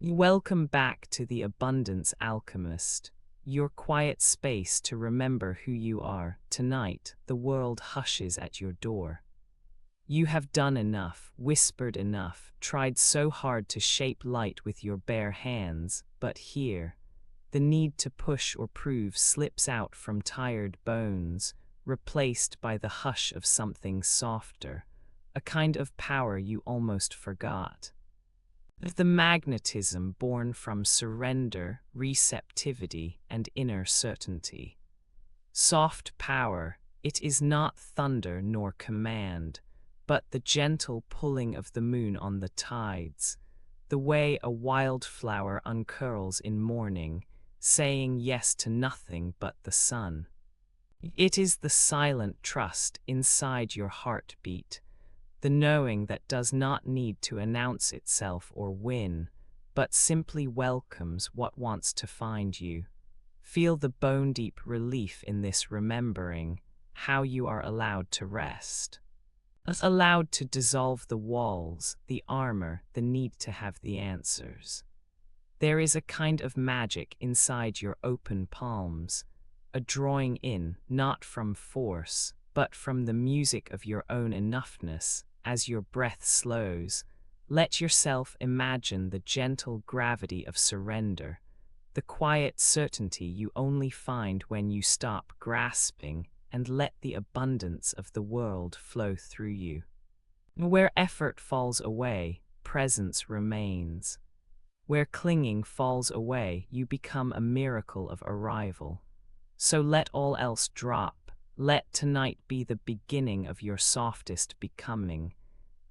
Welcome back to the Abundance Alchemist, your quiet space to remember who you are. Tonight, the world hushes at your door. You have done enough, whispered enough, tried so hard to shape light with your bare hands, but here, the need to push or prove slips out from tired bones, replaced by the hush of something softer, a kind of power you almost forgot. The magnetism born from surrender, receptivity, and inner certainty. Soft power, it is not thunder nor command, but the gentle pulling of the moon on the tides, the way a wildflower uncurls in morning, saying yes to nothing but the sun. It is the silent trust inside your heartbeat, the knowing that does not need to announce itself or win, but simply welcomes what wants to find you. Feel the bone-deep relief in this remembering how you are allowed to rest. Allowed to dissolve the walls, the armor, the need to have the answers. There is a kind of magic inside your open palms, a drawing in, not from force, but from the music of your own enoughness. As your breath slows, let yourself imagine the gentle gravity of surrender, the quiet certainty you only find when you stop grasping and let the abundance of the world flow through you. Where effort falls away, presence remains. Where clinging falls away, you become a miracle of arrival. So let all else drop. Let tonight be the beginning of your softest becoming.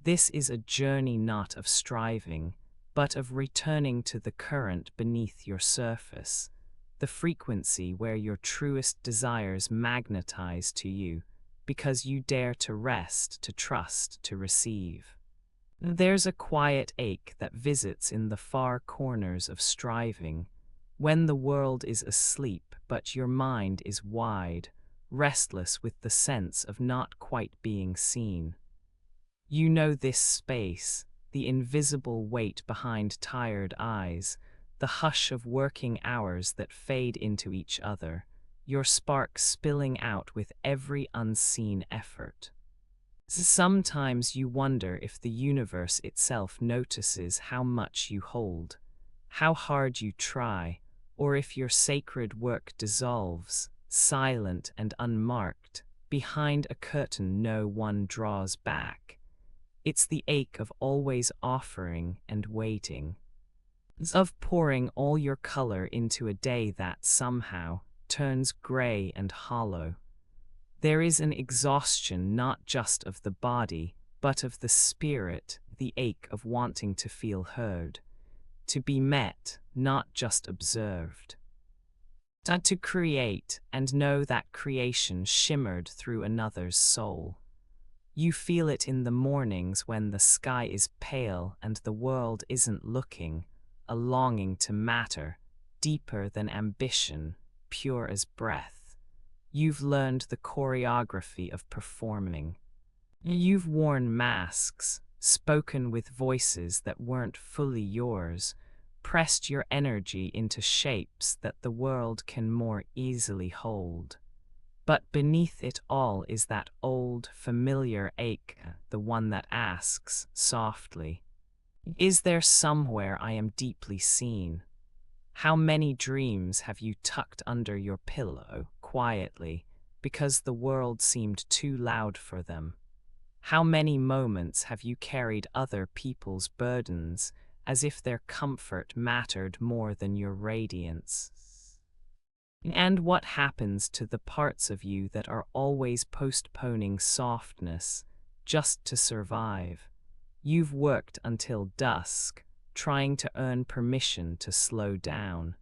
This is a journey not of striving, but of returning to the current beneath your surface, the frequency where your truest desires magnetize to you, because you dare to rest, to trust, to receive. There's a quiet ache that visits in the far corners of striving, when the world is asleep but your mind is wide, restless with the sense of not quite being seen. You know this space, the invisible weight behind tired eyes, the hush of working hours that fade into each other, your spark spilling out with every unseen effort. Sometimes you wonder if the universe itself notices how much you hold, how hard you try, or if your sacred work dissolves, silent and unmarked, behind a curtain no one draws back. It's the ache of always offering and waiting, of pouring all your color into a day that somehow turns gray and hollow. There is an exhaustion not just of the body, but of the spirit, the ache of wanting to feel heard, to be met, not just observed. To create and know that creation shimmered through another's soul. You feel it in the mornings when the sky is pale and the world isn't looking, a longing to matter, deeper than ambition, pure as breath. You've learned the choreography of performing. You've worn masks, spoken with voices that weren't fully yours, pressed your energy into shapes that the world can more easily hold. But beneath it all is that old, familiar ache, the one that asks, softly, "Is there somewhere I am deeply seen?" How many dreams have you tucked under your pillow, quietly, because the world seemed too loud for them? How many moments have you carried other people's burdens, as if their comfort mattered more than your radiance? And what happens to the parts of you that are always postponing softness, just to survive? You've worked until dusk, trying to earn permission to slow down.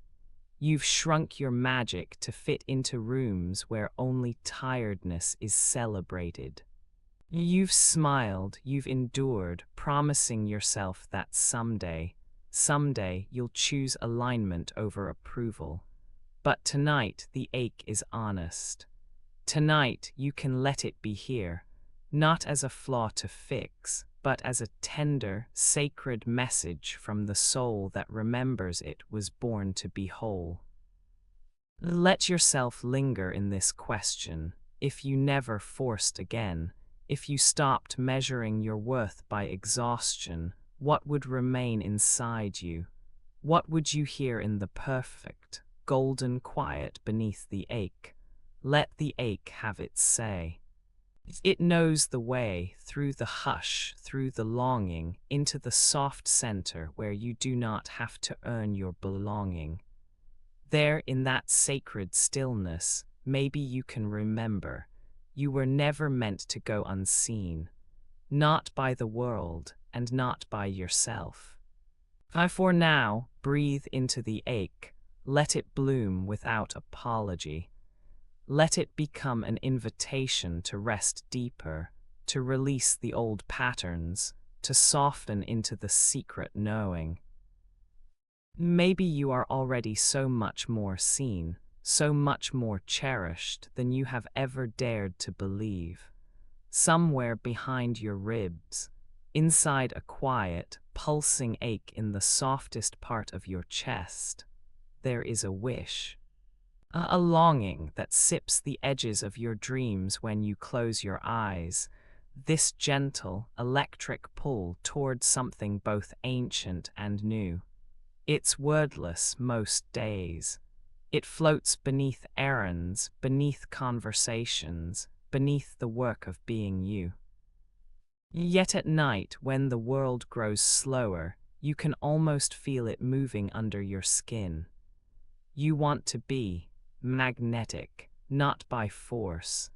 You've shrunk your magic to fit into rooms where only tiredness is celebrated. You've smiled, you've endured, promising yourself that someday you'll choose alignment over approval. But tonight the ache is honest. Tonight you can let it be here, not as a flaw to fix, but as a tender, sacred message from the soul that remembers it was born to be whole. Let yourself linger in this question. If you never forced again, if you stopped measuring your worth by exhaustion, what would remain inside you? What would you hear in the perfect, golden quiet beneath the ache? Let the ache have its say. It knows the way through the hush, through the longing, into the soft center where you do not have to earn your belonging. There, in that sacred stillness, maybe you can remember you were never meant to go unseen, not by the world and not by yourself. For now, breathe into the ache, let it bloom without apology. Let it become an invitation to rest deeper, to release the old patterns, to soften into the secret knowing. Maybe you are already so much more seen, so much more cherished than you have ever dared to believe. Somewhere behind your ribs, inside a quiet, pulsing ache in the softest part of your chest, there is a wish. A longing that sips the edges of your dreams when you close your eyes, this gentle, electric pull toward something both ancient and new. It's wordless most days. It floats beneath errands, beneath conversations, beneath the work of being you. Yet at night, when the world grows slower, you can almost feel it moving under your skin. You want to be magnetic, not by force,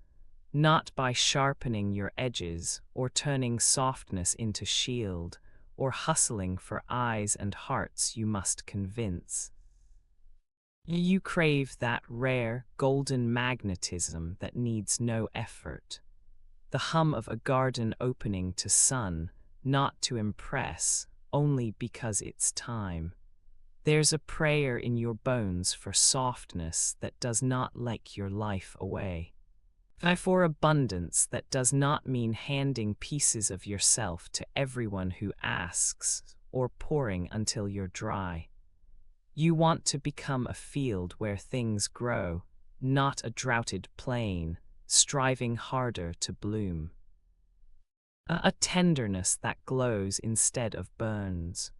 not by sharpening your edges or turning softness into shield, or hustling for eyes and hearts you must convince. You crave that rare, golden magnetism that needs no effort. The hum of a garden opening to sun, not to impress, only because it's time. There's a prayer in your bones for softness that does not lick your life away. For abundance that does not mean handing pieces of yourself to everyone who asks, or pouring until you're dry. You want to become a field where things grow, not a droughted plain, striving harder to bloom. A tenderness that glows instead of burns.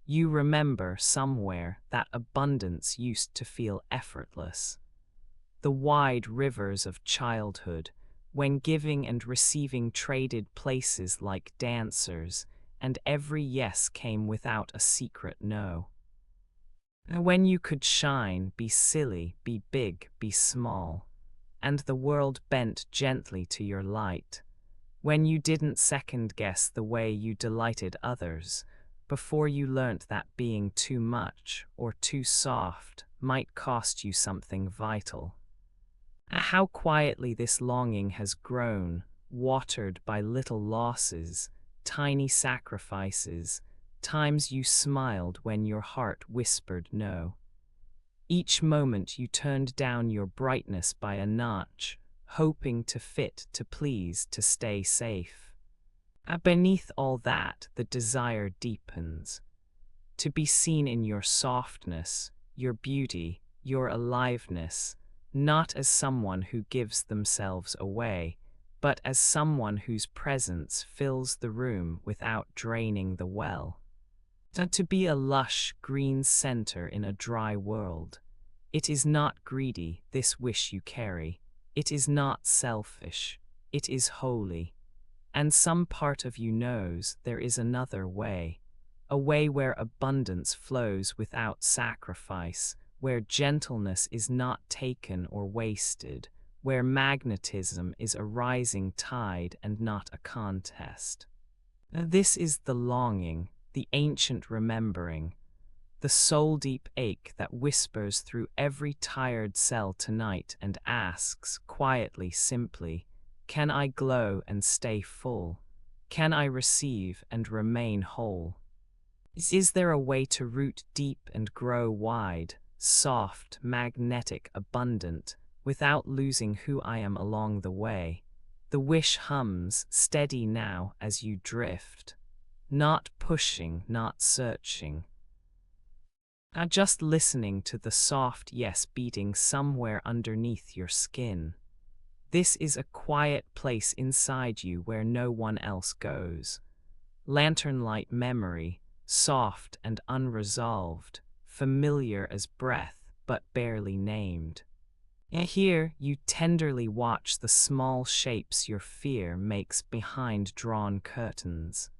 You remember somewhere that abundance used to feel effortless. The wide rivers of childhood, when giving and receiving traded places like dancers, and every yes came without a secret no. When you could shine, be silly, be big, be small, and the world bent gently to your light. When you didn't second-guess the way you delighted others, before you learnt that being too much or too soft might cost you something vital. How quietly this longing has grown, watered by little losses, tiny sacrifices, times you smiled when your heart whispered no. Each moment you turned down your brightness by a notch, hoping to fit, to please, to stay safe. Beneath all that, the desire deepens. To be seen in your softness, your beauty, your aliveness, not as someone who gives themselves away, but as someone whose presence fills the room without draining the well. To be a lush, green center in a dry world. It is not greedy, this wish you carry. It is not selfish. It is holy. And some part of you knows there is another way. A way where abundance flows without sacrifice, where gentleness is not taken or wasted, where magnetism is a rising tide and not a contest. This is the longing, the ancient remembering, the soul-deep ache that whispers through every tired cell tonight and asks, quietly, simply, can I glow and stay full? Can I receive and remain whole? Is there a way to root deep and grow wide, soft, magnetic, abundant, without losing who I am along the way? The wish hums, steady now as you drift. not pushing, not searching. Just listening to the soft yes beating somewhere underneath your skin. This is a quiet place inside you where no one else goes. Lantern light memory, soft and unresolved, familiar as breath, but barely named. Here you tenderly watch the small shapes your fear makes behind drawn curtains.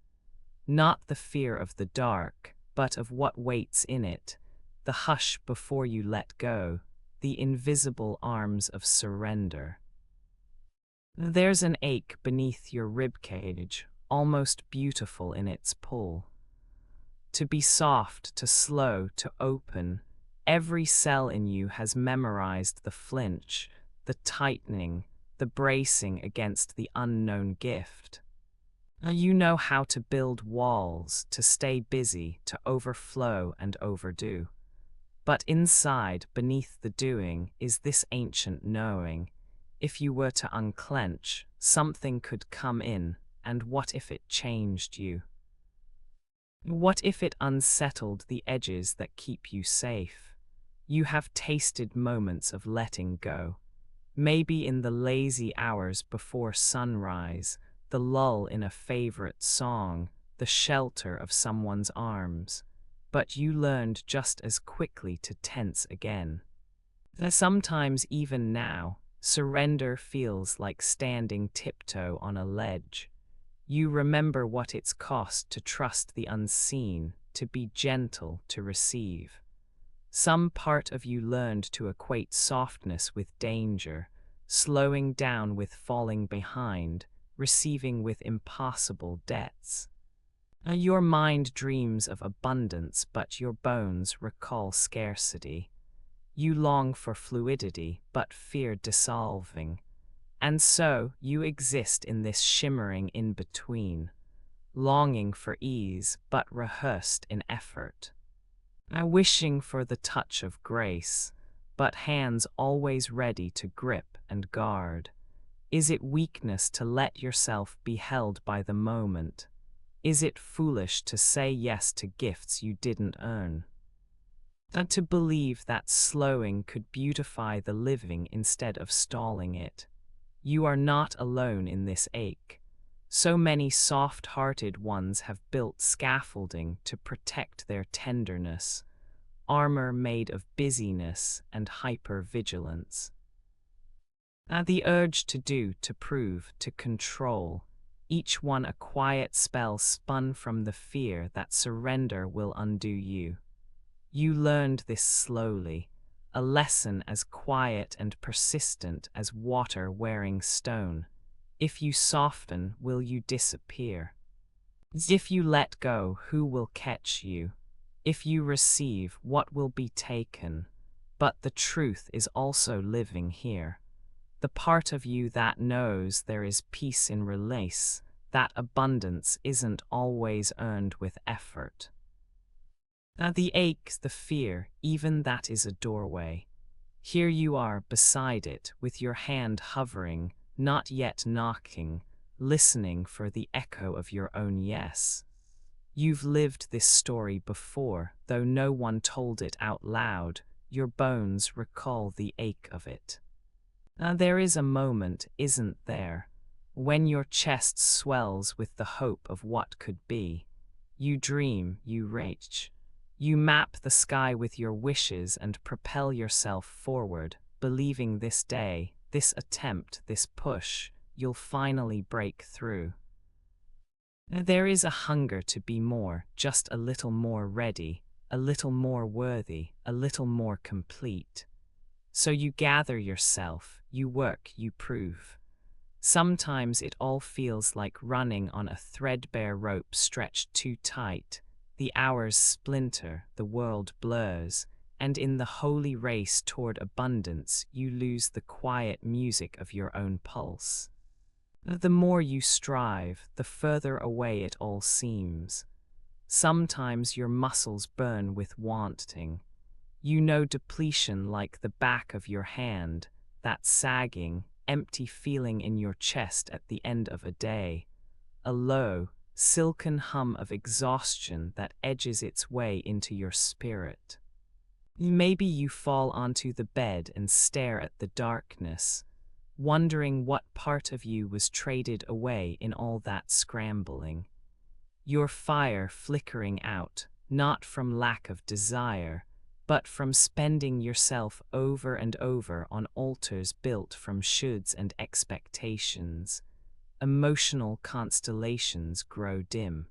Not the fear of the dark, but of what waits in it, the hush before you let go, the invisible arms of surrender. There's an ache beneath your ribcage, almost beautiful in its pull. To be soft, to slow, to open, every cell in you has memorized the flinch, the tightening, the bracing against the unknown gift. You know how to build walls, to stay busy, to overflow and overdo. But inside, beneath the doing, is this ancient knowing. If you were to unclench, something could come in, and what if it changed you? What if it unsettled the edges that keep you safe? You have tasted moments of letting go. Maybe in the lazy hours before sunrise, the lull in a favorite song, the shelter of someone's arms. But you learned just as quickly to tense again. Sometimes even now, surrender feels like standing tiptoe on a ledge. You remember what it's cost to trust the unseen, to be gentle, to receive. Some part of you learned to equate softness with danger, slowing down with falling behind, receiving with impossible debts. Your mind dreams of abundance, but your bones recall scarcity. You long for fluidity, but fear dissolving. And so you exist in this shimmering in-between, longing for ease, but rehearsed in effort. Wishing for the touch of grace, but hands always ready to grip and guard. Is it weakness to let yourself be held by the moment? Is it foolish to say yes to gifts you didn't earn? And to believe that slowing could beautify the living instead of stalling it. You are not alone in this ache. So many soft-hearted ones have built scaffolding to protect their tenderness, armor made of busyness and hyper-vigilance. The urge to do, to prove, to control, each one a quiet spell spun from the fear that surrender will undo you. You learned this slowly, a lesson as quiet and persistent as water wearing stone. If you soften, will you disappear? If you let go, who will catch you? If you receive, what will be taken? But the truth is also living here. The part of you that knows there is peace in release, that abundance isn't always earned with effort. The ache, the fear, even that is a doorway. Here you are beside it, with your hand hovering, not yet knocking, listening for the echo of your own yes. You've lived this story before, though no one told it out loud. Your bones recall the ache of it. There is a moment, isn't there, when your chest swells with the hope of what could be. You dream, you reach. You map the sky with your wishes and propel yourself forward, believing this day, this attempt, this push, you'll finally break through. There is a hunger to be more, just a little more ready, a little more worthy, a little more complete. So you gather yourself, you work, you prove. Sometimes it all feels like running on a threadbare rope stretched too tight. The hours splinter, the world blurs, and in the holy race toward abundance, you lose the quiet music of your own pulse. The more you strive, the further away it all seems. Sometimes your muscles burn with wanting. You know depletion like the back of your hand, that sagging, empty feeling in your chest at the end of a day. A low, silken hum of exhaustion that edges its way into your spirit. Maybe you fall onto the bed and stare at the darkness, wondering what part of you was traded away in all that scrambling. Your fire flickering out, not from lack of desire, but from spending yourself over and over on altars built from shoulds and expectations. Emotional constellations grow dim.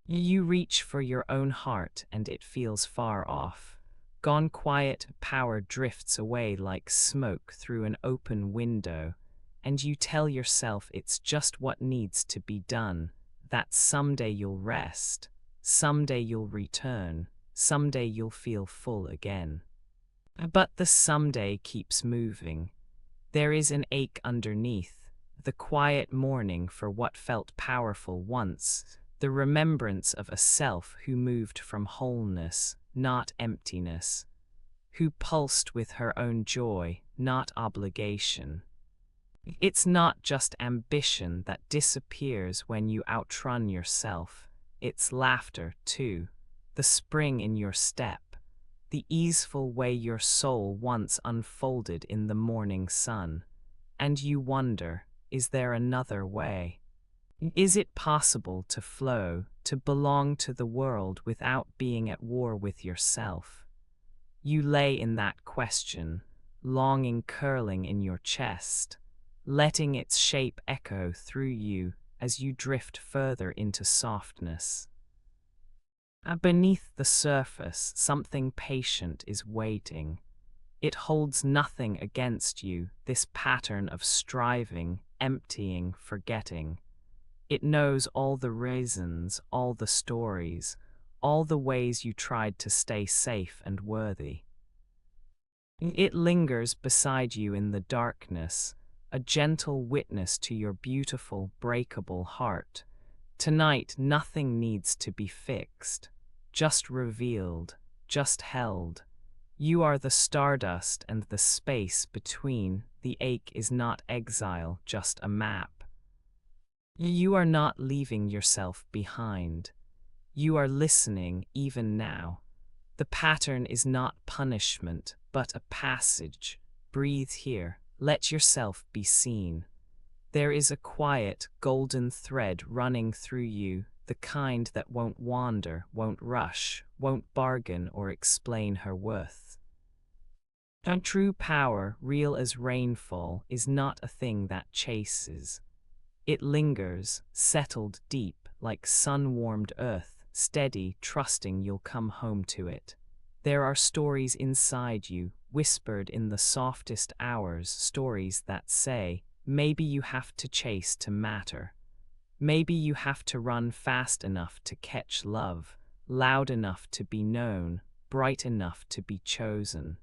You reach for your own heart and it feels far off. Gone quiet, power drifts away like smoke through an open window, and you tell yourself it's just what needs to be done, that someday you'll rest, someday you'll return, someday you'll feel full again. But the someday keeps moving. There is an ache underneath, the quiet mourning for what felt powerful once, the remembrance of a self who moved from wholeness, not emptiness, who pulsed with her own joy, not obligation. It's not just ambition that disappears when you outrun yourself, it's laughter too, the spring in your step, the easeful way your soul once unfolded in the morning sun. And you wonder, is there another way? Is it possible to flow, to belong to the world without being at war with yourself? You lay in that question, longing curling in your chest, letting its shape echo through you as you drift further into softness. Beneath the surface, something patient is waiting. It holds nothing against you, this pattern of striving, emptying, forgetting. It knows all the reasons, all the stories, all the ways you tried to stay safe and worthy. It lingers beside you in the darkness, a gentle witness to your beautiful, breakable heart. Tonight, nothing needs to be fixed, just revealed, just held. You are the stardust and the space between. The ache is not exile, just a map. You are not leaving yourself behind. You are listening even now. The pattern is not punishment, but a passage. Breathe here. Let yourself be seen. There is a quiet, golden thread running through you, the kind that won't wander, won't rush, won't bargain or explain her worth. And true power, real as rainfall, is not a thing that chases. It lingers, settled deep, like sun-warmed earth, steady, trusting you'll come home to it. There are stories inside you, whispered in the softest hours, stories that say, maybe you have to chase to matter. Maybe you have to run fast enough to catch love, loud enough to be known, bright enough to be chosen.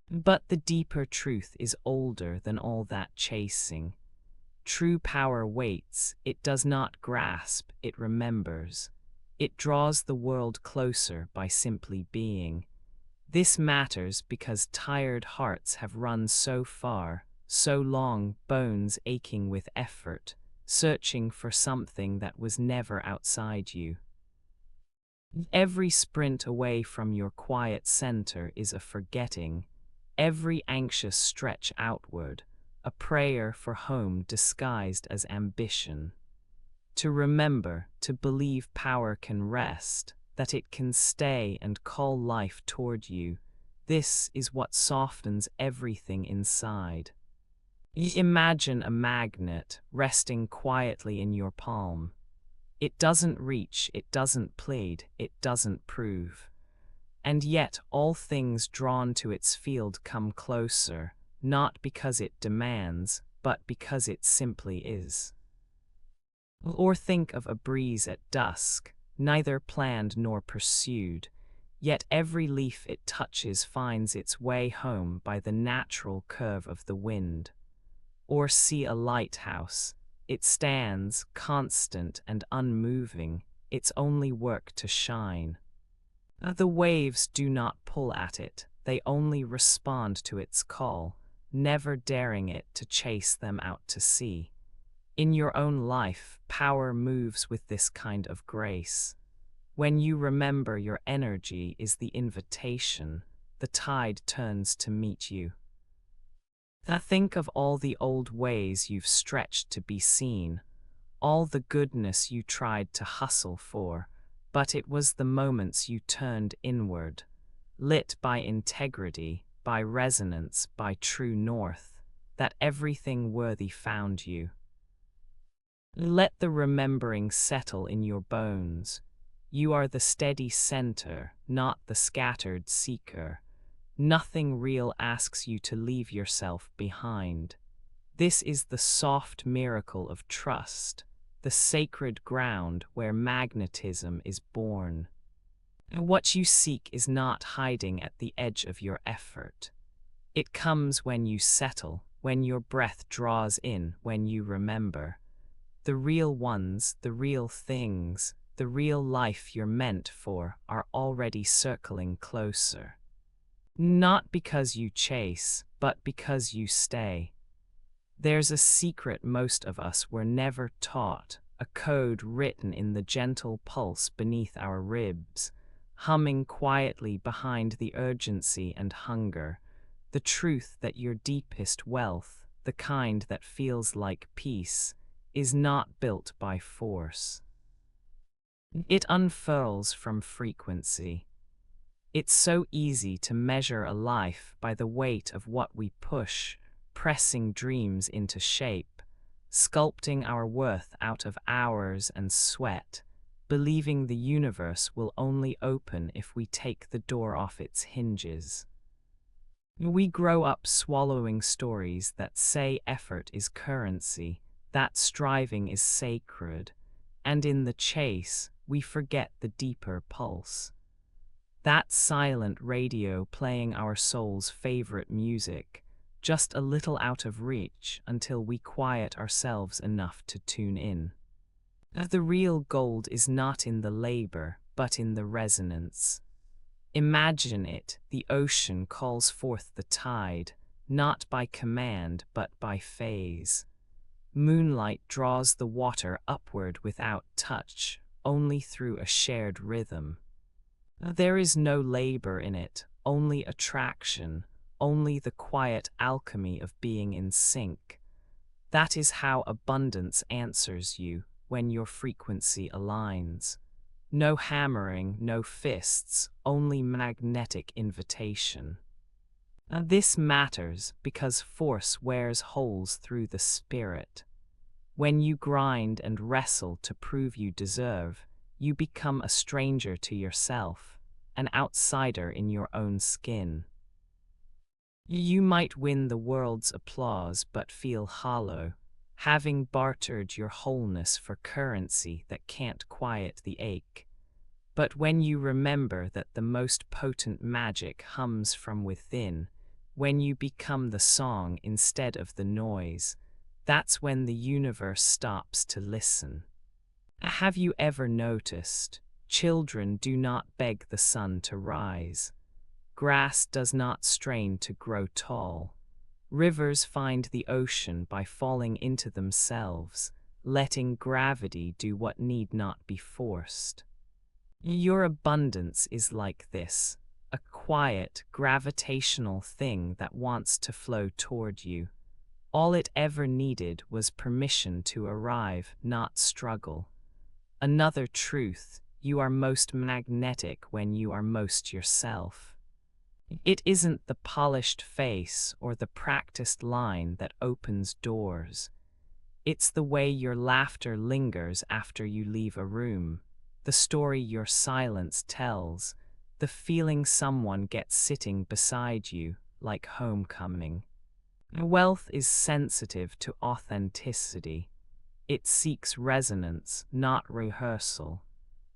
But the deeper truth is older than all that chasing. True power waits, it does not grasp, it remembers. It draws the world closer by simply being. This matters because tired hearts have run so far, so long, bones aching with effort, searching for something that was never outside you. Every sprint away from your quiet center is a forgetting, every anxious stretch outward, a prayer for home disguised as ambition. To remember, to believe power can rest, that it can stay and call life toward you, this is what softens everything inside. Imagine a magnet resting quietly in your palm. It doesn't reach, it doesn't plead, it doesn't prove. And yet all things drawn to its field come closer, not because it demands, but because it simply is. Or think of a breeze at dusk, neither planned nor pursued, yet every leaf it touches finds its way home by the natural curve of the wind. Or see a lighthouse, it stands, constant and unmoving, its only work to shine. The waves do not pull at it, they only respond to its call, never daring it to chase them out to sea. In your own life, power moves with this kind of grace. When you remember your energy is the invitation, the tide turns to meet you. Now think of all the old ways you've stretched to be seen, all the goodness you tried to hustle for, but it was the moments you turned inward, lit by integrity, by resonance, by true north, that everything worthy found you. Let the remembering settle in your bones. You are the steady center, not the scattered seeker. Nothing real asks you to leave yourself behind. This is the soft miracle of trust, the sacred ground where magnetism is born. What you seek is not hiding at the edge of your effort. It comes when you settle, when your breath draws in, when you remember. The real ones, the real things, the real life you're meant for are already circling closer. Not because you chase, but because you stay. There's a secret most of us were never taught, a code written in the gentle pulse beneath our ribs, humming quietly behind the urgency and hunger, the truth that your deepest wealth, the kind that feels like peace, is not built by force. It unfurls from frequency. It's so easy to measure a life by the weight of what we push, pressing dreams into shape, sculpting our worth out of hours and sweat, believing the universe will only open if we take the door off its hinges. We grow up swallowing stories that say effort is currency, that striving is sacred, and in the chase, we forget the deeper pulse. That silent radio playing our soul's favorite music, just a little out of reach until we quiet ourselves enough to tune in. The real gold is not in the labor, but in the resonance. Imagine it, the ocean calls forth the tide, not by command but by phase. Moonlight draws the water upward without touch, only through a shared rhythm. There is no labor in it, only attraction, only the quiet alchemy of being in sync. That is how abundance answers you when your frequency aligns. No hammering, no fists, only magnetic invitation. This matters because force wears holes through the spirit. When you grind and wrestle to prove you deserve, you become a stranger to yourself, an outsider in your own skin. You might win the world's applause but feel hollow, having bartered your wholeness for currency that can't quiet the ache. But when you remember that the most potent magic hums from within, when you become the song instead of the noise, that's when the universe stops to listen. Have you ever noticed, children do not beg the sun to rise. Grass does not strain to grow tall. Rivers find the ocean by falling into themselves, letting gravity do what need not be forced. Your abundance is like this, a quiet, gravitational thing that wants to flow toward you. All it ever needed was permission to arrive, not struggle. Another truth, you are most magnetic when you are most yourself. It isn't the polished face or the practiced line that opens doors. It's the way your laughter lingers after you leave a room, the story your silence tells, the feeling someone gets sitting beside you, like homecoming. Wealth is sensitive to authenticity. It seeks resonance, not rehearsal.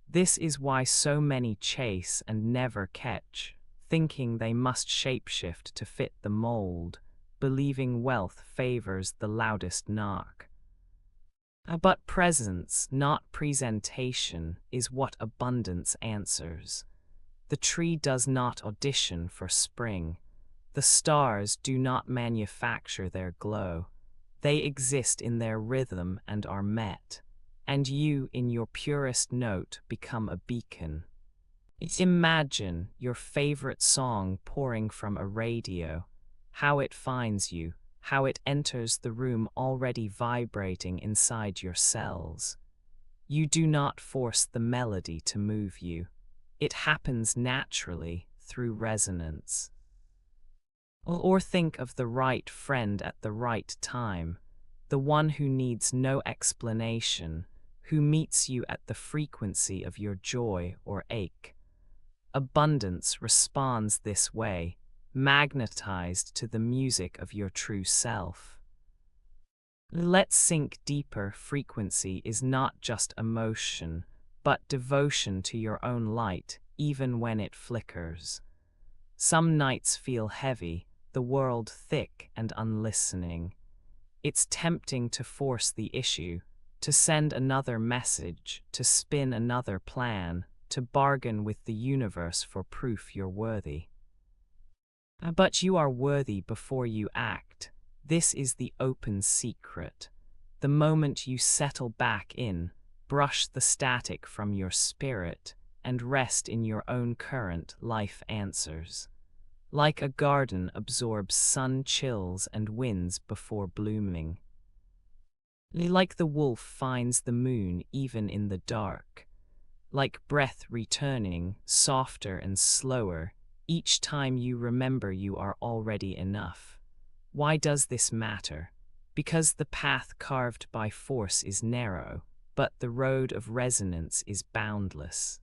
This is why so many chase and never catch, thinking they must shapeshift to fit the mold, believing wealth favors the loudest knock. But presence, not presentation, is what abundance answers. The tree does not audition for spring. The stars do not manufacture their glow. They exist in their rhythm and are met, and you, in your purest note, become a beacon. Imagine your favorite song pouring from a radio, how it finds you, how it enters the room already vibrating inside your cells. You do not force the melody to move you. It happens naturally through resonance. Or think of the right friend at the right time, the one who needs no explanation, who meets you at the frequency of your joy or ache. Abundance responds this way, magnetized to the music of your true self. Let's sink deeper. Frequency is not just emotion, but devotion to your own light, even when it flickers. Some nights feel heavy, the world thick and unlistening. It's tempting to force the issue, to send another message, to spin another plan, to bargain with the universe for proof you're worthy. But you are worthy before you act. This is the open secret. The moment you settle back in, brush the static from your spirit, and rest in your own current, life answers. Like a garden absorbs sun chills and winds before blooming. Like the wolf finds the moon even in the dark. Like breath returning, softer and slower, each time you remember you are already enough. Why does this matter? Because the path carved by force is narrow, but the road of resonance is boundless.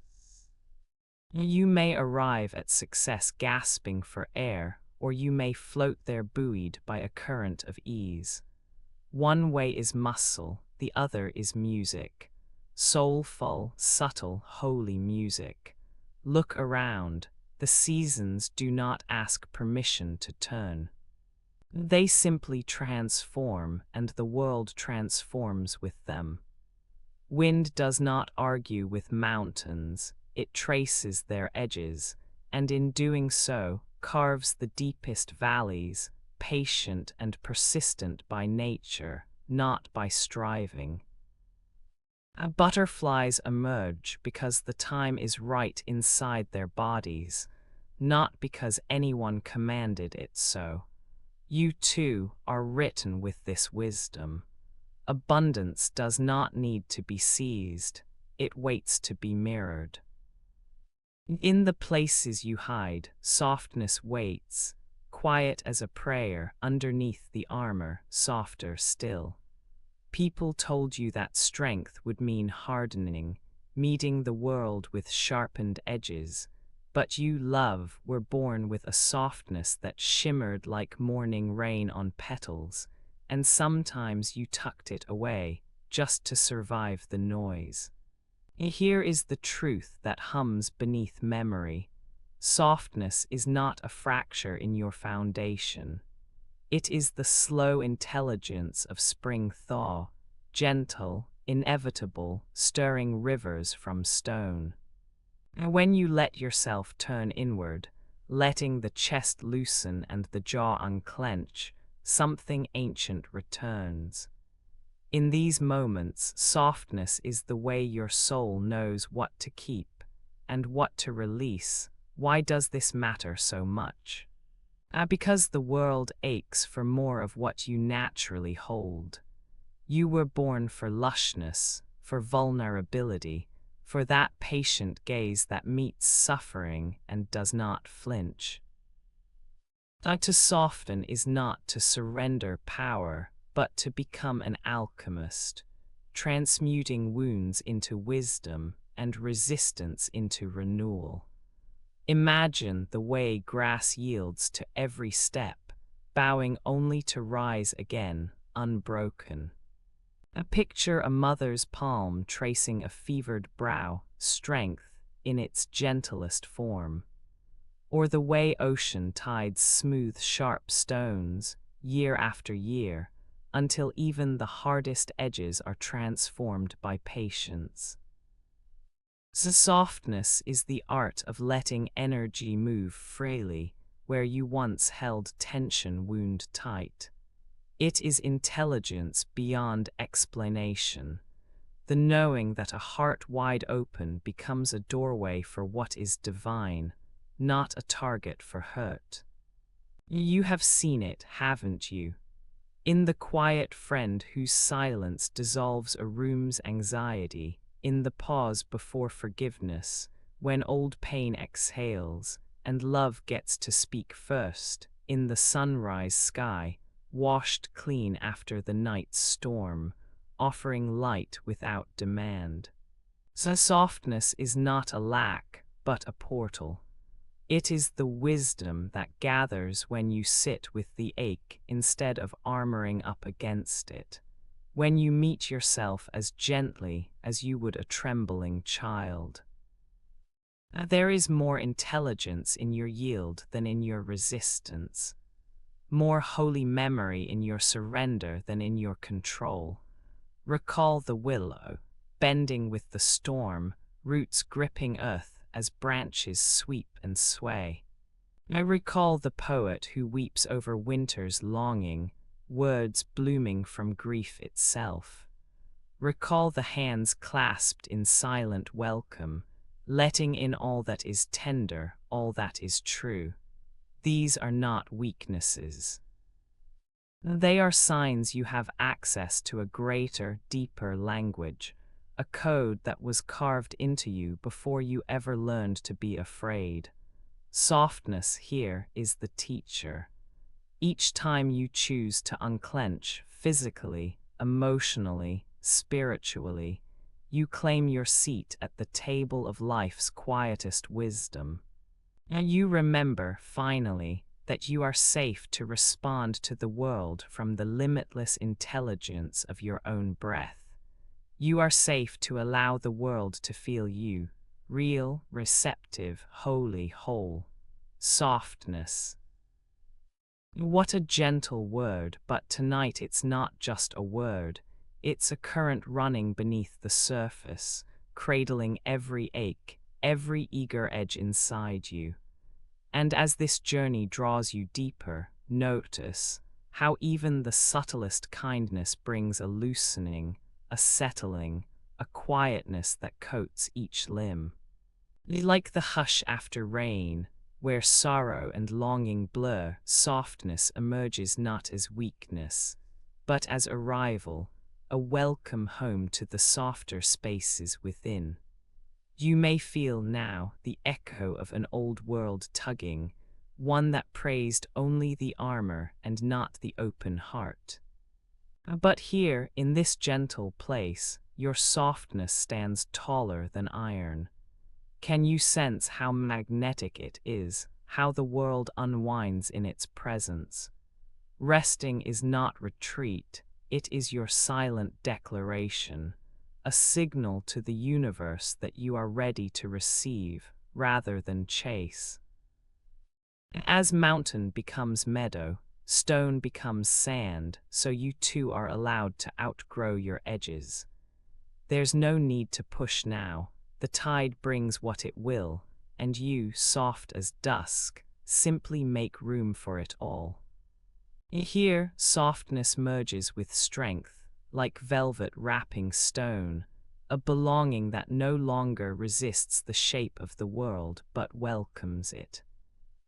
You may arrive at success gasping for air, or you may float there buoyed by a current of ease. One way is muscle, the other is music. Soulful, subtle, holy music. Look around. The seasons do not ask permission to turn. They simply transform, and the world transforms with them. Wind does not argue with mountains, it traces their edges, and in doing so, carves the deepest valleys, patient and persistent by nature, not by striving. Butterflies emerge because the time is right inside their bodies, not because anyone commanded it so. You too are written with this wisdom. Abundance does not need to be seized, it waits to be mirrored. In the places you hide, softness waits, quiet as a prayer underneath the armor, softer still. People told you that strength would mean hardening, meeting the world with sharpened edges, but you, love, were born with a softness that shimmered like morning rain on petals, and sometimes you tucked it away, just to survive the noise. Here is the truth that hums beneath memory. Softness is not a fracture in your foundation. It is the slow intelligence of spring thaw, gentle, inevitable, stirring rivers from stone. When you let yourself turn inward, letting the chest loosen and the jaw unclench, something ancient returns. In these moments, softness is the way your soul knows what to keep and what to release. Why does this matter so much? Because the world aches for more of what you naturally hold. You were born for lushness, for vulnerability, for that patient gaze that meets suffering and does not flinch. To soften is not to surrender power, but to become an alchemist, transmuting wounds into wisdom and resistance into renewal. Imagine the way grass yields to every step, bowing only to rise again, unbroken. Picture a mother's palm tracing a fevered brow, strength in its gentlest form. Or the way ocean tides smooth sharp stones, year after year, until even the hardest edges are transformed by patience. Softness is the art of letting energy move freely, where you once held tension wound tight. It is intelligence beyond explanation. The knowing that a heart wide open becomes a doorway for what is divine, not a target for hurt. You have seen it, haven't you? In the quiet friend whose silence dissolves a room's anxiety, in the pause before forgiveness, when old pain exhales and love gets to speak first, in the sunrise sky, washed clean after the night's storm, offering light without demand. So softness is not a lack, but a portal. It is the wisdom that gathers when you sit with the ache instead of armoring up against it, when you meet yourself as gently as you would a trembling child. There is more intelligence in your yield than in your resistance, more holy memory in your surrender than in your control. Recall the willow, bending with the storm, roots gripping earth as branches sweep and sway. I recall the poet who weeps over winter's longing, words blooming from grief itself. Recall the hands clasped in silent welcome, letting in all that is tender, all that is true. These are not weaknesses. They are signs you have access to a greater, deeper language, a code that was carved into you before you ever learned to be afraid. Softness here is the teacher. Each time you choose to unclench physically, emotionally, spiritually, you claim your seat at the table of life's quietest wisdom. And you remember, finally, that you are safe to respond to the world from the limitless intelligence of your own breath. You are safe to allow the world to feel you, real, receptive, holy, whole. Softness. What a gentle word, but tonight it's not just a word. It's a current running beneath the surface, cradling every ache, every eager edge inside you. And as this journey draws you deeper, notice how even the subtlest kindness brings a loosening, a settling, a quietness that coats each limb. Like the hush after rain, where sorrow and longing blur, softness emerges not as weakness, but as arrival, a welcome home to the softer spaces within. You may feel now the echo of an old world tugging, one that praised only the armor and not the open heart. But here, in this gentle place, your softness stands taller than iron. Can you sense how magnetic it is, how the world unwinds in its presence? Resting is not retreat, it is your silent declaration, a signal to the universe that you are ready to receive rather than chase. As mountain becomes meadow, stone becomes sand, so you too are allowed to outgrow your edges. There's no need to push now. The tide brings what it will, and you, soft as dusk, simply make room for it all. Here, softness merges with strength, like velvet wrapping stone, a belonging that no longer resists the shape of the world but welcomes it.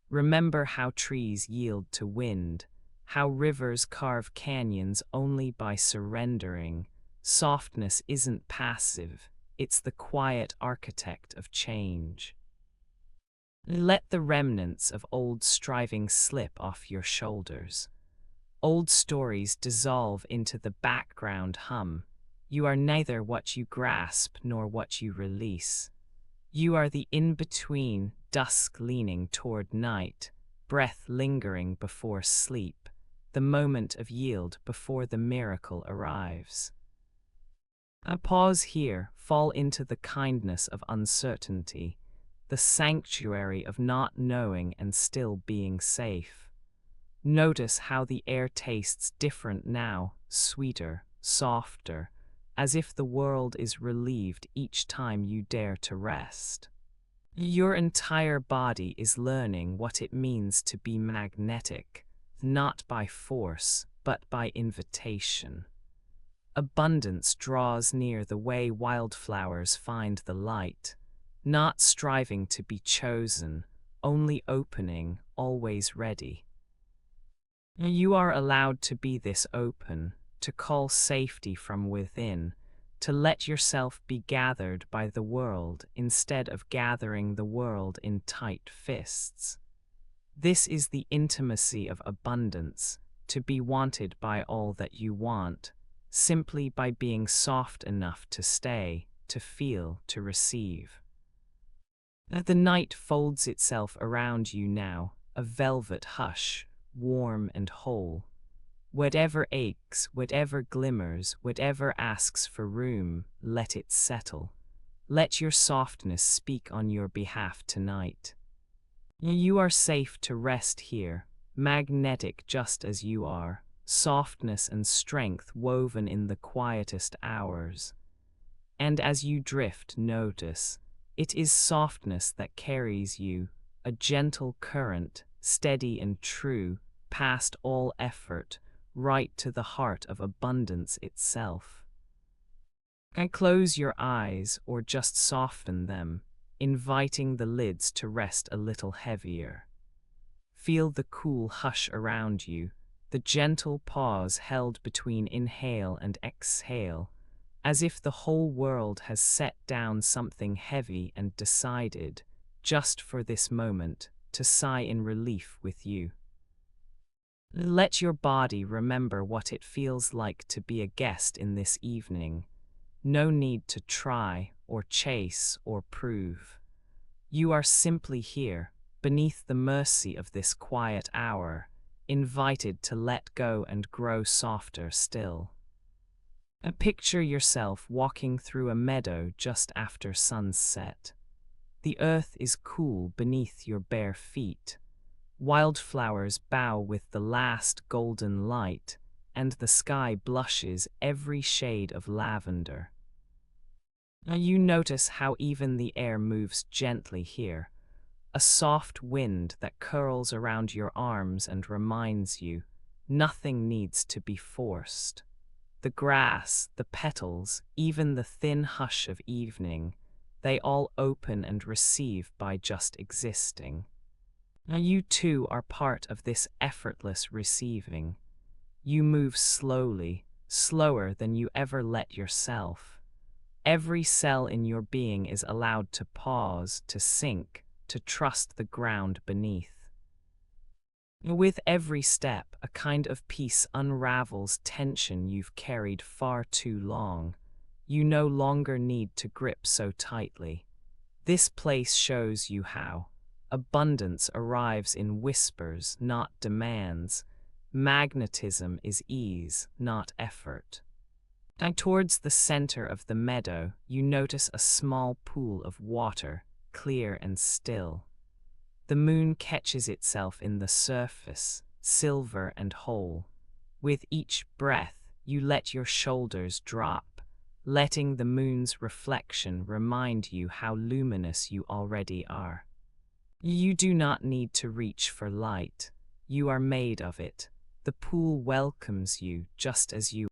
Remember how trees yield to wind, how rivers carve canyons only by surrendering. Softness isn't passive, it's the quiet architect of change. Let the remnants of old striving slip off your shoulders. Old stories dissolve into the background hum. You are neither what you grasp nor what you release. You are the in-between, dusk leaning toward night, breath lingering before sleep, the moment of yield before the miracle arrives. A pause here, fall into the kindness of uncertainty, the sanctuary of not knowing and still being safe. Notice how the air tastes different now, sweeter, softer, as if the world is relieved each time you dare to rest. Your entire body is learning what it means to be magnetic, not by force, but by invitation. Abundance draws near the way wildflowers find the light, not striving to be chosen, only opening, always ready. You are allowed to be this open, to call safety from within, to let yourself be gathered by the world instead of gathering the world in tight fists. This is the intimacy of abundance, to be wanted by all that you want, simply by being soft enough to stay, to feel, to receive. The night folds itself around you now, a velvet hush, warm and whole. Whatever aches, whatever glimmers, whatever asks for room, let it settle. Let your softness speak on your behalf tonight. You are safe to rest here, magnetic just as you are, softness and strength woven in the quietest hours. And as you drift, notice, it is softness that carries you, a gentle current, steady and true, past all effort, right to the heart of abundance itself. And close your eyes or just soften them, inviting the lids to rest a little heavier. Feel the cool hush around you, the gentle pause held between inhale and exhale, as if the whole world has set down something heavy and decided, just for this moment, to sigh in relief with you. Let your body remember what it feels like to be a guest in this evening. No need to try, or chase, or prove. You are simply here, beneath the mercy of this quiet hour, invited to let go and grow softer still. Picture yourself walking through a meadow just after sunset. The earth is cool beneath your bare feet. Wildflowers bow with the last golden light, and the sky blushes every shade of lavender. You notice how even the air moves gently here, a soft wind that curls around your arms and reminds you, nothing needs to be forced. The grass, the petals, even the thin hush of evening, they all open and receive by just existing. You too are part of this effortless receiving. You move slowly, slower than you ever let yourself. Every cell in your being is allowed to pause, to sink, to trust the ground beneath. With every step, a kind of peace unravels tension you've carried far too long. You no longer need to grip so tightly. This place shows you how. Abundance arrives in whispers, not demands. Magnetism is ease, not effort. And towards the center of the meadow, you notice a small pool of water, clear and still. The moon catches itself in the surface, silver and whole. With each breath, you let your shoulders drop, letting the moon's reflection remind you how luminous you already are. You do not need to reach for light. You are made of it. The pool welcomes you just as you